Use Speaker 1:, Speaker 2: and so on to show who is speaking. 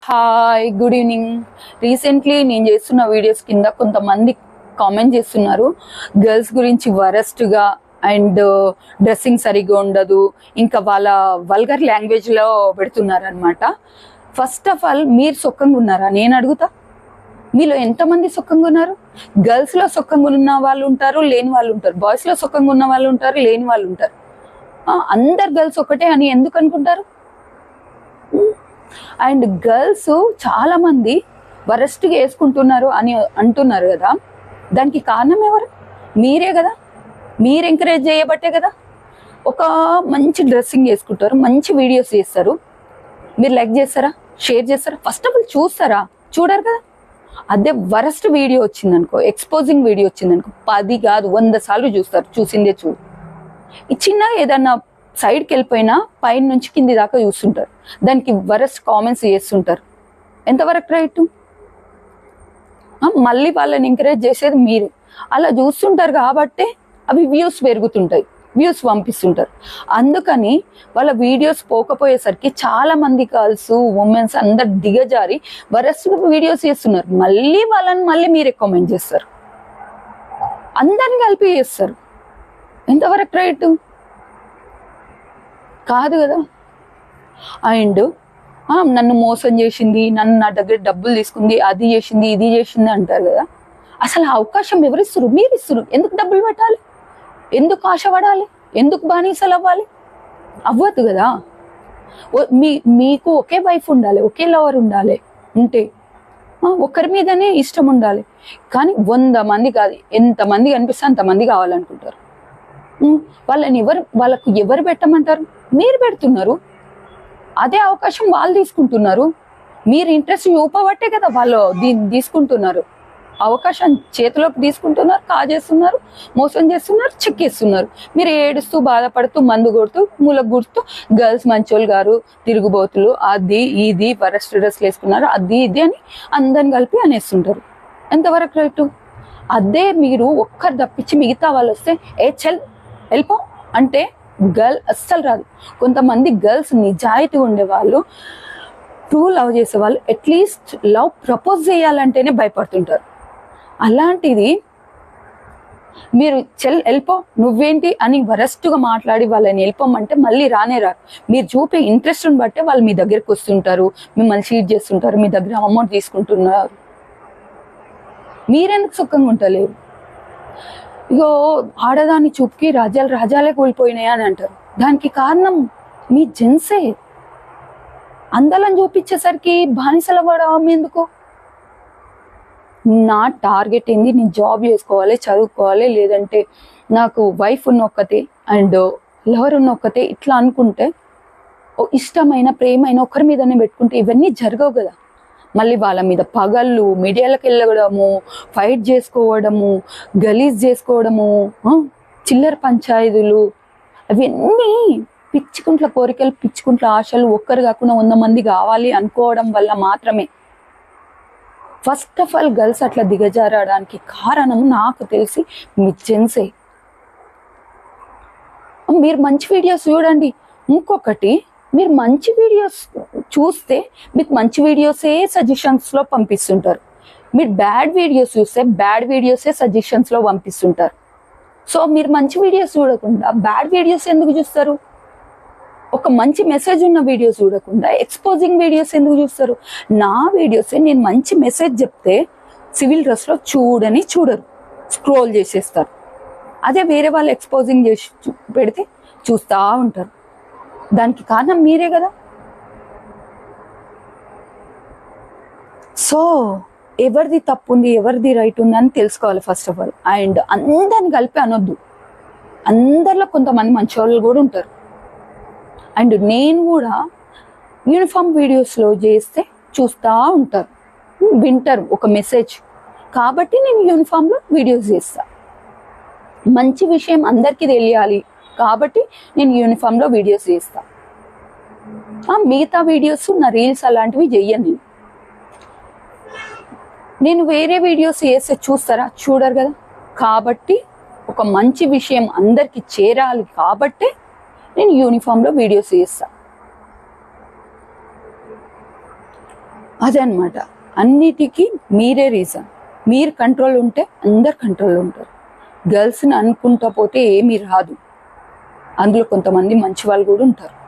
Speaker 1: Hi, good evening. Recently నేను చేస్తున్న videos కింద కొంతమంది కామెంట్ చేస్తున్నారు గర్ల్స్ గురించి వరస్ట్గా అండ్ డ్రెస్సింగ్ సరిగ్గా ఉండదు, ఇంకా వాళ్ళ వల్గర్ లాంగ్వేజ్లో పెడుతున్నారు అనమాట. ఫస్ట్ ఆఫ్ ఆల్ మీరు సొక్కంగా ఉన్నారా నేను అడుగుతా. మీలో ఎంతమంది సొక్కంగా ఉన్నారు? గర్ల్స్లో సొక్కంగా ఉన్న వాళ్ళు ఉంటారు, లేని వాళ్ళు ఉంటారు. బాయ్స్లో సొక్కంగా ఉన్న వాళ్ళు ఉంటారు, లేని వాళ్ళు ఉంటారు. అందరు గర్ల్స్ ఒకటే అని ఎందుకు అనుకుంటారు? అండ్ గర్ల్స్ చాలా మంది వరస్ట్గా వేసుకుంటున్నారు అని అంటున్నారు కదా, దానికి కారణం ఎవరు? మీరే కదా. మీరు ఎంకరేజ్ చేయబట్టే కదా. ఒక మంచి డ్రెస్సింగ్ వేసుకుంటారు, మంచి వీడియోస్ చేస్తారు, మీరు లైక్ చేస్తారా, షేర్ చేస్తారా? ఫస్ట్ ఆఫ్ ఆల్ చూస్తారా? చూడరు కదా. అదే వరస్ట్ వీడియో వచ్చిందనుకో, ఎక్స్పోజింగ్ వీడియో వచ్చిందనుకో, 10 కాదు 100 సార్లు చూస్తారు. చూసిందే చూడు. ఈ చిన్న ఏదన్నా సైడ్కి వెళ్ళిపోయినా పైన నుంచి కింది దాకా చూస్తుంటారు, దానికి వరస్ట్ కామెంట్స్ చేస్తుంటారు. ఎంతవరకు రైట్? మళ్ళీ వాళ్ళని ఎంకరేజ్ చేసేది మీరు. అలా చూస్తుంటారు కాబట్టే అవి వ్యూస్ పెరుగుతుంటాయి, వ్యూస్ పంపిస్తుంటారు. అందుకని వాళ్ళ వీడియోస్ పోకపోయేసరికి చాలా మంది గర్ల్స్, ఉమెన్స్ అందరు దిగజారి వరస్ట్ వీడియోస్ చేస్తున్నారు. మళ్ళీ మీరే కామెంట్ చేస్తారు, అందరిని కలిపి చేస్తారు. ఎంతవరకు రైట్? కాదు కదా. అండ్ నన్ను మోసం చేసింది, నా దగ్గర డబ్బులు తీసుకుంది, అది చేసింది, ఇది చేసింది అంటారు కదా. అసలు ఆ అవకాశం ఎవరు ఇస్తారు? మీరు ఇస్తారు. ఎందుకు డబ్బులు పెట్టాలి? ఎందుకు ఆశపడాలి? ఎందుకు బానిసలు అవ్వాలి? అవ్వదు కదా. మీకు ఒకే వైఫ్ ఉండాలి, ఒకే లవర్ ఉండాలి, ఉంటే ఒకరి మీదనే ఇష్టం ఉండాలి. కానీ 100 మంది కాదు, ఎంతమంది కనిపిస్తే అంతమంది కావాలనుకుంటారు. వాళ్ళకు ఎవరు పెట్టమంటారు? మీరు పెడుతున్నారు. అదే అవకాశం వాళ్ళు తీసుకుంటున్నారు. మీరు ఇంట్రెస్ట్ చూపబట్టే కదా వాళ్ళు దీన్ని తీసుకుంటున్నారు. అవకాశం చేతిలోకి తీసుకుంటున్నారు, కాజేస్తున్నారు, మోసం చేస్తున్నారు, చెక్కేస్తున్నారు. మీరు ఏడుస్తూ బాధపడుతూ మందు కొడుతూ మూలకు గుర్తూ గర్ల్స్ మంచోళ్ళు గారు, తిరుగుబోతులు, అది ఇది వరస్ట్ డ్రెస్లు వేసుకున్నారు, అది ఇది అని అందరిని కలిపి అనేస్తుంటారు. ఎంతవరకు రైటు? అదే మీరు ఒక్కరు తప్పించి మిగతా వాళ్ళు వస్తే వెళ్ళిపో అంటే గర్ల్ అస్సలు రాదు. కొంతమంది గర్ల్స్ నిజాయితీ ఉండేవాళ్ళు, ట్రూ లవ్ చేసేవాళ్ళు అట్లీస్ట్ లవ్ ప్రపోజ్ చేయాలంటేనే భయపడుతుంటారు. అలాంటిది మీరు వెళ్ళిపో నువ్వేంటి అని వరస్ట్గా మాట్లాడి వాళ్ళని వెళ్ళిపోమంటే మళ్ళీ రానే రారు. మీరు చూపే ఇంట్రెస్ట్ని బట్టే వాళ్ళు మీ దగ్గరికి వస్తుంటారు, మిమ్మల్ని చీట్ చేస్తుంటారు, మీ దగ్గర అమౌంట్ తీసుకుంటున్నారు. మీరెందుకు సుఖంగా ఉంటలేరు? ఇగో ఆడదాని చూపుకి రాజ్యాలే కూలిపోయినాయి అని అంటారు. దానికి కారణం మీ జెన్సే. అందలం చూపించేసరికి బానిసల పడడం ఎందుకు? నా టార్గెట్ ఏంది? నేను జాబ్ చేసుకోవాలి, చదువుకోవాలి, లేదంటే నాకు వైఫ్ ఉన్న ఒక్కతే అండ్ లవర్ ఉన్న ఒక్కతే, ఇట్లా అనుకుంటే ఇష్టమైన ప్రేమైన ఒకరి మీదనే పెట్టుకుంటే ఇవన్నీ జరగవు కదా. మళ్ళీ వాళ్ళ మీద పగళ్ళు, మీడియాలకు వెళ్ళడము, ఫైట్ చేసుకోవడము, గలీజ్ చేసుకోవడము, చిల్లర పంచాయతీలు, అవన్నీ పిచ్చుకుంట్ల కోరికలు, పిచ్చుకుంట్ల ఆశలు, ఒక్కరు కాకుండా 100 మంది కావాలి అనుకోవడం వల్ల మాత్రమే. ఫస్ట్ ఆఫ్ ఆల్ గర్ల్స్ అట్లా దిగజారడానికి కారణం నాకు తెలిసి మీ జెన్సే. మీరు మంచి వీడియోస్ చూడండి. ఇంకొకటి, మీరు మంచి వీడియోస్ చూస్తే మీకు మంచి వీడియోసే సజెషన్స్లో పంపిస్తుంటారు. మీరు బ్యాడ్ వీడియోస్ చూస్తే బ్యాడ్ వీడియోసే సజెషన్స్లో పంపిస్తుంటారు. సో మీరు మంచి వీడియోస్ చూడకుండా బ్యాడ్ వీడియోస్ ఎందుకు చూస్తారు? ఒక మంచి మెసేజ్ ఉన్న వీడియోస్ చూడకుండా ఎక్స్పోజింగ్ వీడియోస్ ఎందుకు చూస్తారు? నా వీడియోసే నేను మంచి మెసేజ్ చెప్తే సివిల్ డ్రెస్లో చూడరు, స్క్రోల్ చేసేస్తారు. అదే వేరే వాళ్ళు ఎక్స్పోజింగ్ చేసి పెడితే చూస్తూ ఉంటారు. దానికి కారణం మీరే కదా. సో ఎవరిది తప్పు ఉంది, ఎవరిది రైట్ ఉంది అని తెలుసుకోవాలి ఫస్ట్ ఆఫ్ ఆల్. అండ్ అందరిని కలిపి అనొద్దు. అందరిలో కొంతమంది మంచి వాళ్ళు కూడా ఉంటారు. అండ్ నేను కూడా యూనిఫామ్ వీడియోస్లో చేస్తే చూస్తూ ఉంటారు, వింటారు ఒక మెసేజ్. కాబట్టి నేను యూనిఫామ్లో వీడియోస్ చేస్తా. మంచి విషయం అందరికీ తెలియాలి కాబట్టి నేను యూనిఫామ్లో వీడియోస్ చేస్తా. మిగతా వీడియోస్, నా రీల్స్ అలాంటివి చెయ్యను. నేను వేరే వీడియోస్ చేస్తే చూస్తారా? చూడరు కదా. కాబట్టి ఒక మంచి విషయం అందరికీ చేరాలి కాబట్టి నేను యూనిఫామ్లో వీడియోస్ చేస్తా. అదే అనమాట. అన్నిటికీ మీరే రీజన్. మీరు కంట్రోల్ ఉంటే అందరు కంట్రోల్ ఉంటారు. గర్ల్స్ని అనుకుంటా పోతే ఏమీ రాదు. అందులో కొంతమంది మంచి వాళ్ళు కూడా ఉంటారు.